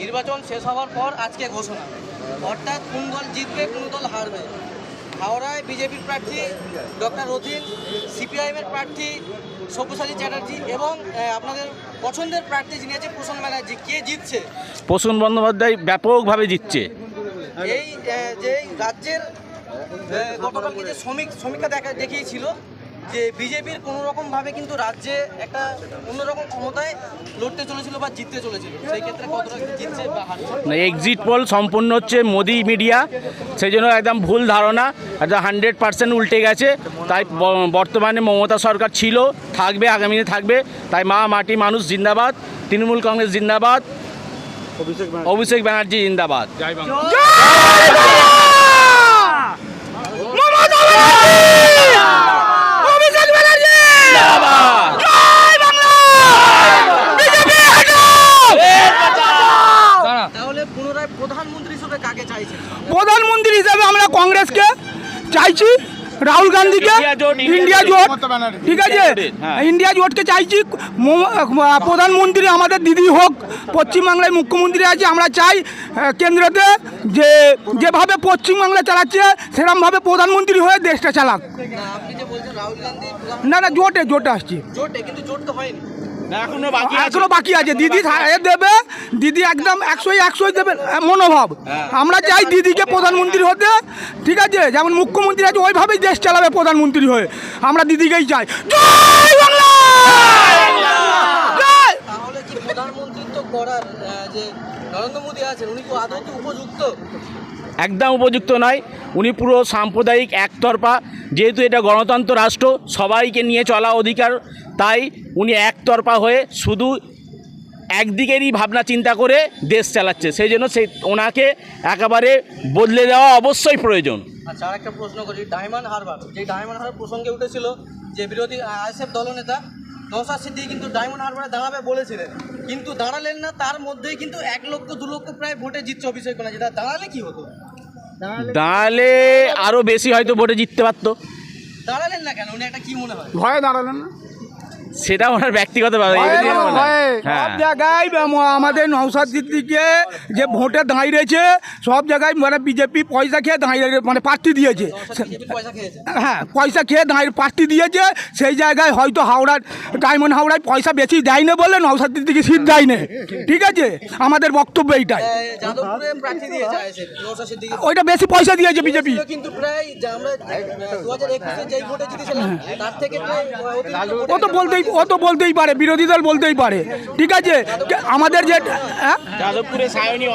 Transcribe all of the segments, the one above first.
নির্বাচন শেষ হওয়ার পর আজকে ঘোষণা, অর্থাৎ কোন দল জিতবে কোন দল হারবে। হাওড়ায় বিজেপির প্রার্থী ডক্টর রথিন, সিপিআইএমের প্রার্থী সব্যসাচী চ্যাটার্জি এবং আপনাদের পছন্দের প্রার্থী যিনি আছে প্রসন্ন ব্যানার্জি, কে জিতছে? প্রসূন বন্দ্যোপাধ্যায় ব্যাপকভাবে জিতছে। এই যে রাজ্যের গতকালকে যে সমীক্ষা দেখিয়েছিল যে বিজেপির কোনো রকমভাবে কিন্তু রাজ্যে একটা অন্যরকম ক্ষমতায় লড়তে চলেছিল বা জিততে চলেছিল, সেই ক্ষেত্রে কতটা জিতছে বা হারছে? এক্সিট পোল সম্পূর্ণ হচ্ছে মোদি মিডিয়া, সেই জন্য একদম ভুল ধারণা, একদম 100% উল্টে গেছে। তাই বর্তমানে মমতা সরকার ছিল, থাকবে, আগামী দিনে থাকবে। তাই মা মাটি মানুষ জিন্দাবাদ, তৃণমূল কংগ্রেস জিন্দাবাদ, অভিষেক ব্যানার্জি জিন্দাবাদ। তাহলে পুনরায় প্রধানমন্ত্রী হিসেবে কাকে চাইছেন? প্রধানমন্ত্রী হিসেবে আমরা কংগ্রেসকে চাইছি, রাহুল গান্ধীকে, ইন্ডিয়া জোট, ঠিক আছে, ইন্ডিয়া জোটকে চাইছি। প্রধানমন্ত্রী আমাদের দিদি হোক, পশ্চিমবাংলায় মুখ্যমন্ত্রী আছে, আমরা চাই কেন্দ্রতে যে যেভাবে পশ্চিমবাংলা চালাচ্ছে সেরকমভাবে প্রধানমন্ত্রী হয়ে দেশটা চালাক। না, আপনি যে বলছেন রাহুল গান্ধী না জোটে আসছি, জোটে, কিন্তু জোট তো হয়নি, এখনো বাকি আছে। দিদি দেবে, দিদি একদম 100 দেবে মনোভাব। আমরা চাই দিদিকে প্রধানমন্ত্রী হতে, ঠিক আছে, যেমন মুখ্যমন্ত্রী আছে ওইভাবেই দেশ চালাবে প্রধানমন্ত্রী হয়ে, আমরা দিদিকেই চাই। জয় বাংলা। তাহলে কি প্রধানমন্ত্রিত্ব করার যে নরেন্দ্র মোদী আছেন উনি কি আদৌ কি উপযুক্ত? একদম উপযুক্ত নয়, উনি পুরো সাম্প্রদায়িক একতরফা। যেহেতু এটা গণতন্ত্র রাষ্ট্র, সবাইকে নিয়ে চলা অধিকার, তাই উনি একতরফা হয়ে শুধু একদিকেরই ভাবনা চিন্তা করে দেশ চালাচ্ছে। সেই জন্য ওনাকে একেবারে বদলে দেওয়া অবশ্যই প্রয়োজন। আচ্ছা, আর একটা প্রশ্ন করি, ডায়মন্ড হারবার, যে ডায়মন্ড হারবার প্রসঙ্গে উঠেছিল যে বিরোধী আইএসএফ দলনেতা নওশাদ সিদ্দিকী কিন্তু ডায়মন্ড হারবারে দাঁড়াবে বলেছিলেন, কিন্তু দাঁড়ালেন না। তার মধ্যেই কিন্তু 1 লক্ষ 2 লক্ষ প্রায় ভোটে জিতছে অভিষেক ব্যানার্জি। দাঁড়ালে কি হতো? দাঁড়ালে আরও বেশি হয়তো ভোটে জিততে পারতো। দাঁড়ালেন না কেন? উনি একটা কি মনে হয়? ভয়ে দাঁড়ালেন না, সেটা ওনার ব্যক্তিগত ব্যাপার। সব জায়গায় আমাদের নওশাদ সিদ্দিকীকে যে ভোটে দাঁড়িয়েছে সব জায়গায় মানে বিজেপি পয়সা খেয়ে দাঁড়িয়ে মানে প্রার্থী দিয়েছে। পয়সা খেয়েছে, হ্যাঁ, পয়সা খেয়ে দাঁড়িয়ে প্রার্থী দিয়েছে। সেই জায়গায় হয়তো ডায়মন্ড হাওড়ায় পয়সা বেশি দেয় না বলে নওশাদ সিদ্দিকী সিট দেয় না, ঠিক আছে, আমাদের বক্তব্য এইটাই। যাদবপুরে প্রার্থী দিয়েছে আইএসএফ, নওশাদ সিদ্দিকী ওইটা বেশি পয়সা দিয়েছে বিজেপি, কিন্তু প্রায় আমরা 2021-এ যেই ভোটে জিতেছিলাম তার থেকে প্রায় ও তো বলতেই পারে, বিরোধী দল বলতেই পারে, ঠিক আছে। আমাদের যে যাদবপুরে সায়নী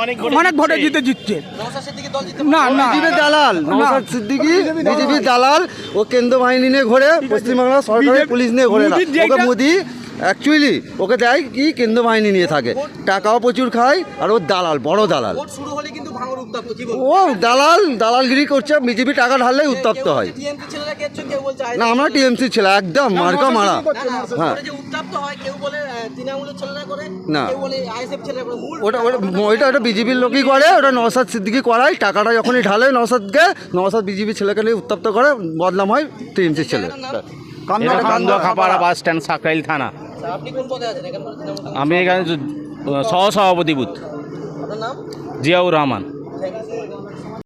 অনেক ভোটে জিতছে। নওশাদ সিদ্দিকী দল জিতে না বিজেপির দালাল নওশাদ সিদ্দিকী, বিজেপির দালাল। ও কেন্দ্র বাহিনী নিয়ে ঘোরে, পশ্চিমবাংলা সরকারের পুলিশ নিয়ে ঘোরে না। ওকে মোদি অ্যাকচুয়ালি ওকে দেয় কি কেন্দ্র বাহিনী নিয়ে থাকে, টাকাও প্রচুর খায়, আর ও দালাল, বড় দালাল। ভোট শুরু হলে কিন্তু ভাঙড় উত্তপ্ত, কি বলবো? ও দালালগিরি করছে, বিজেপি টাকা ঢাললেই উত্তপ্ত হয়। টিএমসি ছেলেরা কেছে, কেউ বলছে না, আমরা টিএমসি ছেলে, একদম মার্কা মারা। হ্যাঁ, যে উত্তপ্ত হয়, কেউ বলে তৃণমূলের ছেলেরা করে, না, কেউ বলে আইএসএফ ছেলেরা করে। ওটা বিজেপির লোকই করে, ওটা নওশাদ সিদ্দিকী করায়। টাকাটা যখনই ঢালে নওশাদকে, নওশাদ বিজেপি ছেলেকে নিয়ে উত্তপ্ত করে, বদনাম হয় টিএমসি ছেলে। কান্দুয়া খাপাড়া বাস স্ট্যান্ড, সাকরাইল থানা। আপনি কোন পদে আছেন এখানকার তৃণমূল? আমি এখানে সহসভাপতি বুথ। আপনার নাম? জিয়াউর রহমান। ঠিক আছে।